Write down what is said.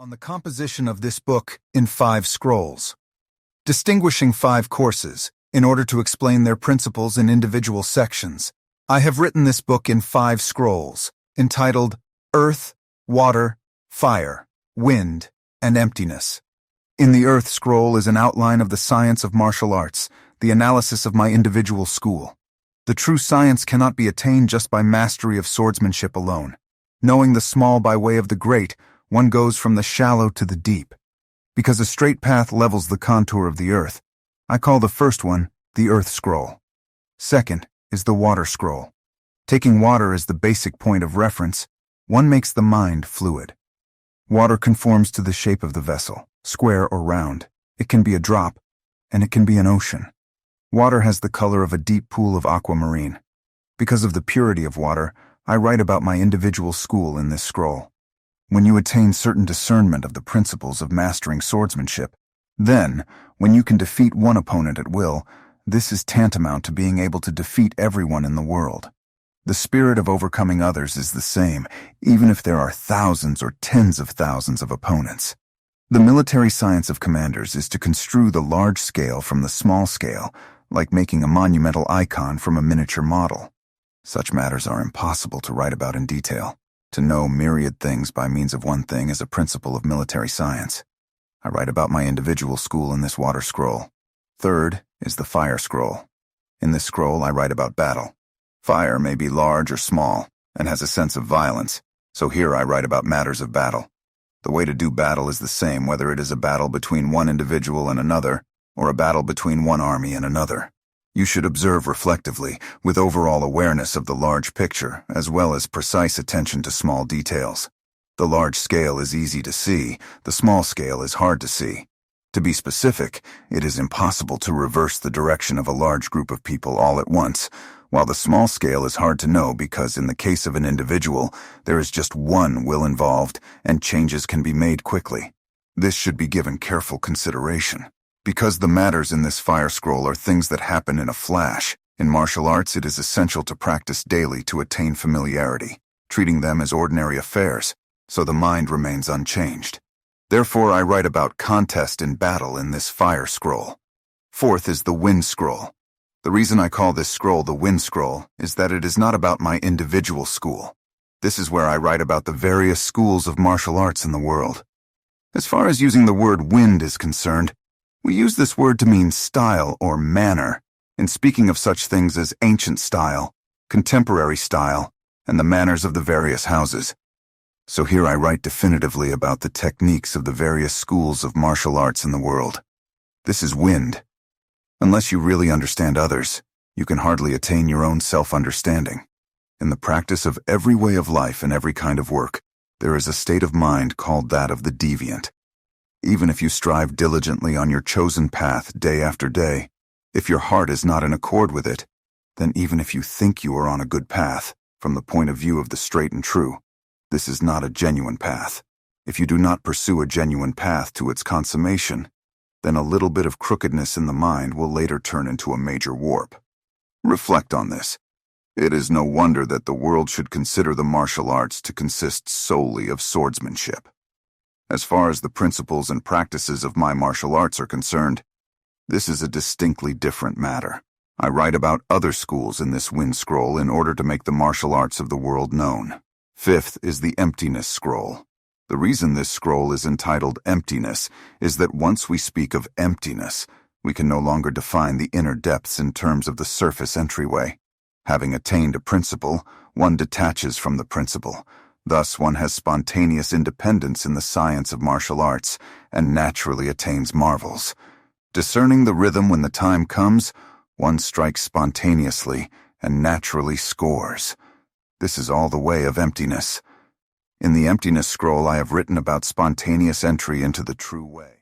on the composition of this book in 5 scrolls, distinguishing 5 courses in order to explain their principles in individual sections. I have written this book in 5 scrolls, entitled Earth, Water, Fire, Wind, and Emptiness. In the Earth scroll is an outline of the science of martial arts, the analysis of my individual school. The true science cannot be attained just by mastery of swordsmanship alone. Knowing the small by way of the great, one goes from the shallow to the deep. Because a straight path levels the contour of the earth, I call the first one the Earth scroll. Second is the Water scroll. Taking water as the basic point of reference, one makes the mind fluid. Water conforms to the shape of the vessel, square or round. It can be a drop, and it can be an ocean. Water has the color of a deep pool of aquamarine. Because of the purity of water, I write about my individual school in this scroll. When you attain certain discernment of the principles of mastering swordsmanship, then, when you can defeat one opponent at will, this is tantamount to being able to defeat everyone in the world. The spirit of overcoming others is the same, even if there are thousands or tens of thousands of opponents. The military science of commanders is to construe the large scale from the small scale, like making a monumental icon from a miniature model. Such matters are impossible to write about in detail. To know myriad things by means of one thing is a principle of military science. I write about my individual school in this Water scroll. Third is the Fire scroll. In this scroll, I write about battle. Fire may be large or small, and has a sense of violence, so here I write about matters of battle. The way to do battle is the same whether it is a battle between one individual and another, or a battle between one army and another. You should observe reflectively, with overall awareness of the large picture, as well as precise attention to small details. The large scale is easy to see, the small scale is hard to see. To be specific, it is impossible to reverse the direction of a large group of people all at once, while the small scale is hard to know because in the case of an individual, there is just one will involved, and changes can be made quickly. This should be given careful consideration. Because the matters in this Fire scroll are things that happen in a flash, in martial arts it is essential to practice daily to attain familiarity, treating them as ordinary affairs, so the mind remains unchanged. Therefore, I write about contest in battle in this Fire scroll. Fourth is the Wind scroll. The reason I call this scroll the Wind scroll is that it is not about my individual school. This is where I write about the various schools of martial arts in the world. As far as using the word wind is concerned, we use this word to mean style or manner, in speaking of such things as ancient style, contemporary style, and the manners of the various houses. So here I write definitively about the techniques of the various schools of martial arts in the world. This is wind. Unless you really understand others, you can hardly attain your own self-understanding. In the practice of every way of life and every kind of work, there is a state of mind called that of the deviant. Even if you strive diligently on your chosen path day after day, if your heart is not in accord with it, then even if you think you are on a good path, from the point of view of the straight and true, this is not a genuine path. If you do not pursue a genuine path to its consummation, then a little bit of crookedness in the mind will later turn into a major warp. Reflect on this. It is no wonder that the world should consider the martial arts to consist solely of swordsmanship. As far as the principles and practices of my martial arts are concerned, this is a distinctly different matter. I write about other schools in this Wind scroll in order to make the martial arts of the world known. Fifth is the Emptiness scroll. The reason this scroll is entitled Emptiness is that once we speak of emptiness, we can no longer define the inner depths in terms of the surface entryway. Having attained a principle, one detaches from the principle. Thus, one has spontaneous independence in the science of martial arts and naturally attains marvels. Discerning the rhythm when the time comes, one strikes spontaneously and naturally scores. This is all the way of emptiness. In the Emptiness scroll, I have written about spontaneous entry into the true way.